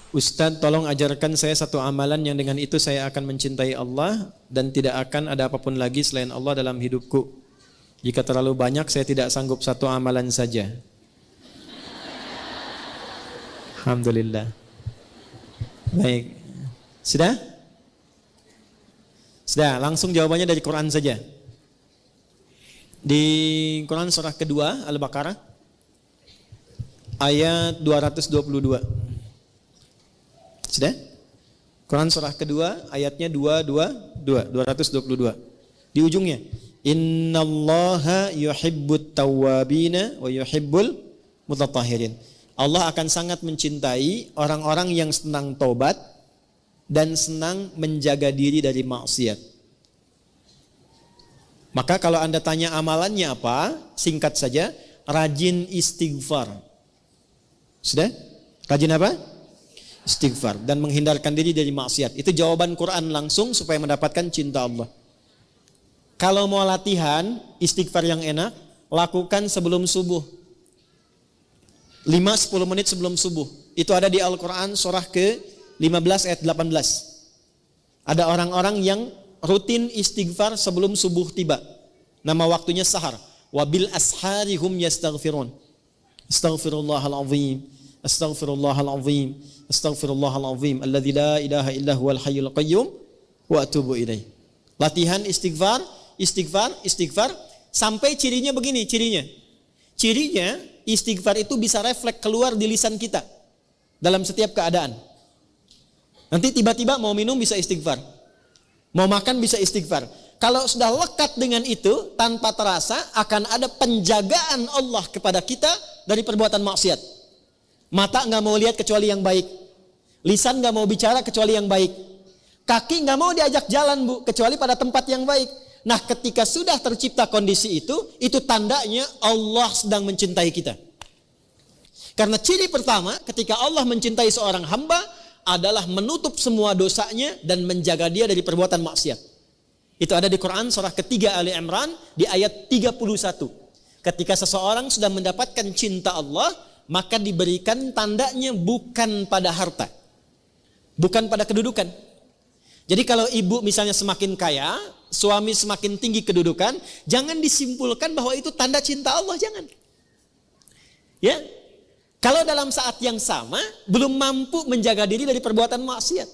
Ustadz, tolong ajarkan saya satu amalan yang dengan itu saya akan mencintai Allah dan tidak akan ada apapun lagi selain Allah dalam hidupku. Jika terlalu banyak, saya tidak sanggup satu amalan saja. Alhamdulillah. Baik. Sudah? Sudah, langsung jawabannya dari Quran saja. Di Quran surah kedua Al-Baqarah ayat 222. Sudah? Quran surah kedua ayatnya 222. Di ujungnya, innallaha yuhibbut tawwabina wa yuhibbul mutatahhirin. Allah akan sangat mencintai orang-orang yang senang taubat dan senang menjaga diri dari maksiat. Maka kalau Anda tanya amalannya apa, singkat saja, rajin istighfar. Sudah? Rajin apa? Istighfar dan menghindarkan diri dari maksiat. Itu jawaban Quran langsung supaya mendapatkan cinta Allah. Kalau mau latihan istighfar yang enak, lakukan sebelum subuh. 5-10 menit sebelum subuh. Itu ada di Al-Quran surah ke-15 ayat 18. Ada orang-orang yang rutin istighfar sebelum subuh tiba. Nama waktunya sahar. Wabil ashari hum yastaghfirun. Astaghfirullahalazim. Astaghfirullahalazim. Astaghfirullahalazim. Alladzi la ilaha illa huwal hayyul qayyum wa atubu ilaih. Latihan istighfar, istighfar, istighfar sampai cirinya begini, Cirinya istighfar itu bisa refleks keluar di lisan kita dalam setiap keadaan. Nanti tiba-tiba mau minum bisa istighfar. Mau makan bisa istighfar. Kalau sudah lekat dengan itu, tanpa terasa akan ada penjagaan Allah kepada kita dari perbuatan maksiat. Mata nggak mau lihat kecuali yang baik. Lisan nggak mau bicara kecuali yang baik. Kaki nggak mau diajak jalan, Bu, kecuali pada tempat yang baik. Nah, ketika sudah tercipta kondisi itu tandanya Allah sedang mencintai kita. Karena ciri pertama ketika Allah mencintai seorang hamba adalah menutup semua dosanya dan menjaga dia dari perbuatan maksiat. Itu ada di Quran surah ketiga Ali Imran di ayat 31. Ketika seseorang sudah mendapatkan cinta Allah, maka diberikan tandanya bukan pada harta, bukan pada kedudukan. Jadi kalau ibu misalnya semakin kaya, suami semakin tinggi kedudukan, jangan disimpulkan bahwa itu tanda cinta Allah, jangan. Ya. Kalau dalam saat yang sama belum mampu menjaga diri dari perbuatan maksiat.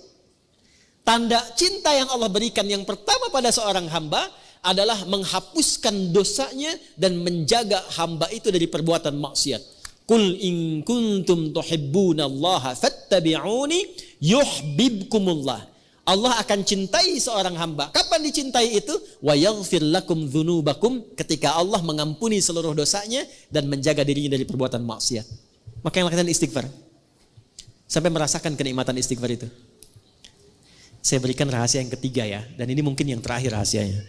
Tanda cinta yang Allah berikan yang pertama pada seorang hamba adalah menghapuskan dosanya dan menjaga hamba itu dari perbuatan maksiat. Qul in kuntum tuhibbunallaha fattabi'uni yuhibbukumullah. Allah akan cintai seorang hamba. Kapan dicintai itu? Wa yaghfir lakum dzunubakum, ketika Allah mengampuni seluruh dosanya dan menjaga dirinya dari perbuatan maksiat. Maka yang lakukan istighfar. Sampai merasakan kenikmatan istighfar itu. Saya berikan rahasia yang ketiga ya, dan ini mungkin yang terakhir rahasianya.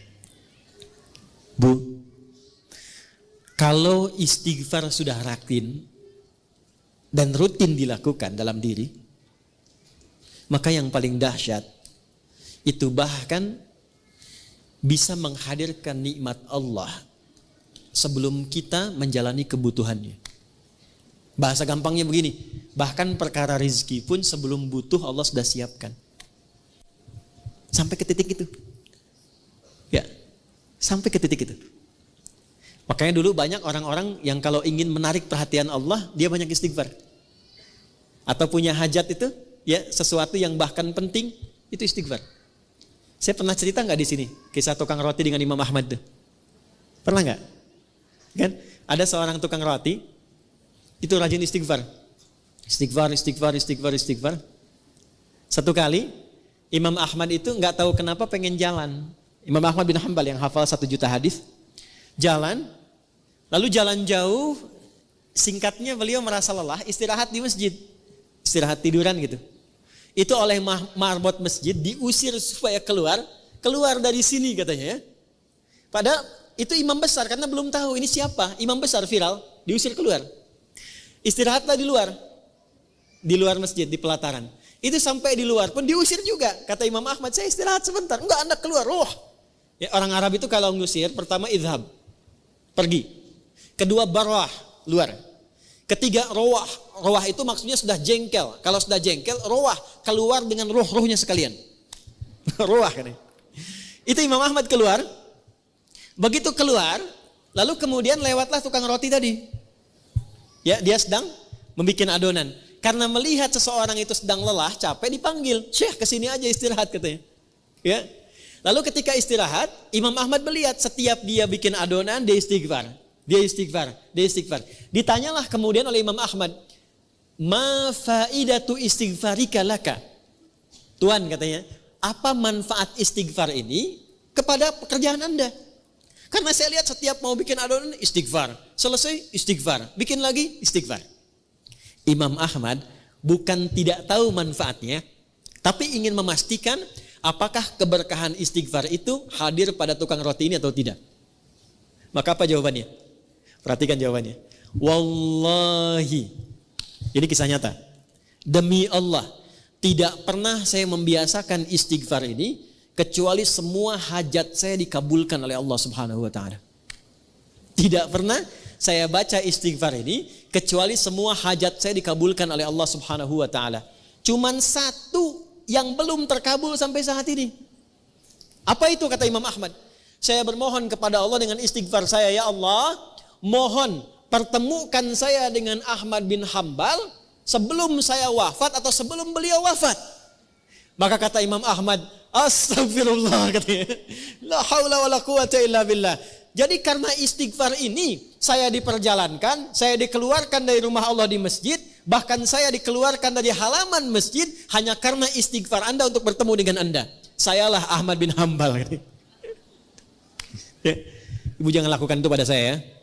Bu, kalau istighfar sudah rutin dan rutin dilakukan dalam diri, maka yang paling dahsyat itu bahkan bisa menghadirkan nikmat Allah sebelum kita menjalani kebutuhannya. Bahasa gampangnya begini, bahkan perkara rizki pun sebelum butuh Allah sudah siapkan. Sampai ke titik itu. Ya, sampai ke titik itu. Makanya dulu banyak orang-orang yang kalau ingin menarik perhatian Allah, dia banyak istighfar. Atau punya hajat itu, ya sesuatu yang bahkan penting, itu istighfar. Saya pernah cerita nggak di sini kisah tukang roti dengan Imam Ahmad tuh? Pernah nggak? Kan ada seorang tukang roti itu rajin istighfar. Istighfar. Satu kali Imam Ahmad itu nggak tahu kenapa pengen jalan. Imam Ahmad bin Hanbal yang hafal 1 juta hadis, jalan, lalu jalan jauh. Singkatnya beliau merasa lelah, istirahat di masjid, istirahat tiduran gitu. Itu oleh marbot masjid diusir supaya keluar dari sini katanya ya. Padahal itu imam besar karena belum tahu ini siapa, imam besar viral, diusir keluar. Istirahatlah di luar masjid, di pelataran. Itu sampai di luar pun diusir juga. Kata Imam Ahmad, saya istirahat sebentar. Enggak, Anda keluar. Ya, orang Arab itu kalau ngusir, pertama idhab, pergi. Kedua barwah, luar. Ketiga, rawah. Rawah itu maksudnya sudah jengkel. Kalau sudah jengkel, rawah, keluar dengan roh-rohnya sekalian. Rawah kan. Itu Imam Ahmad keluar. Begitu keluar, lalu kemudian lewatlah tukang roti tadi. Ya, dia sedang membuat adonan. Karena melihat seseorang itu sedang lelah, capek, dipanggil. Syekh, kesini aja istirahat katanya. Ya. Lalu ketika istirahat, Imam Ahmad melihat setiap dia bikin adonan, dia istighfar. Dia istighfar, dia istighfar. Ditanyalah kemudian oleh Imam Ahmad, ma faidatu istighfarika laka? Tuan katanya, apa manfaat istighfar ini kepada pekerjaan Anda? Karena saya lihat setiap mau bikin adonan istighfar, selesai istighfar, bikin lagi istighfar. Imam Ahmad bukan tidak tahu manfaatnya, tapi ingin memastikan apakah keberkahan istighfar itu hadir pada tukang roti ini atau tidak. Maka apa jawabannya? Perhatikan jawabannya. Wallahi, ini kisah nyata. Demi Allah, tidak pernah saya membiasakan istighfar ini kecuali semua hajat saya dikabulkan oleh Allah Subhanahu wa taala. Tidak pernah saya baca istighfar ini kecuali semua hajat saya dikabulkan oleh Allah Subhanahu wa taala. Cuman satu yang belum terkabul sampai saat ini. Apa itu kata Imam Ahmad? Saya bermohon kepada Allah dengan istighfar saya, ya Allah, mohon pertemukan saya dengan Ahmad bin Hambal sebelum saya wafat atau sebelum beliau wafat. Maka kata Imam Ahmad, astagfirullah katanya. La haula wala quwata illa billah. Jadi karena istighfar ini saya diperjalankan, saya dikeluarkan dari rumah Allah di masjid, bahkan saya dikeluarkan dari halaman masjid hanya karena istighfar Anda untuk bertemu dengan Anda. Sayalah Ahmad bin Hambal. Ya. Ibu jangan lakukan itu pada saya ya.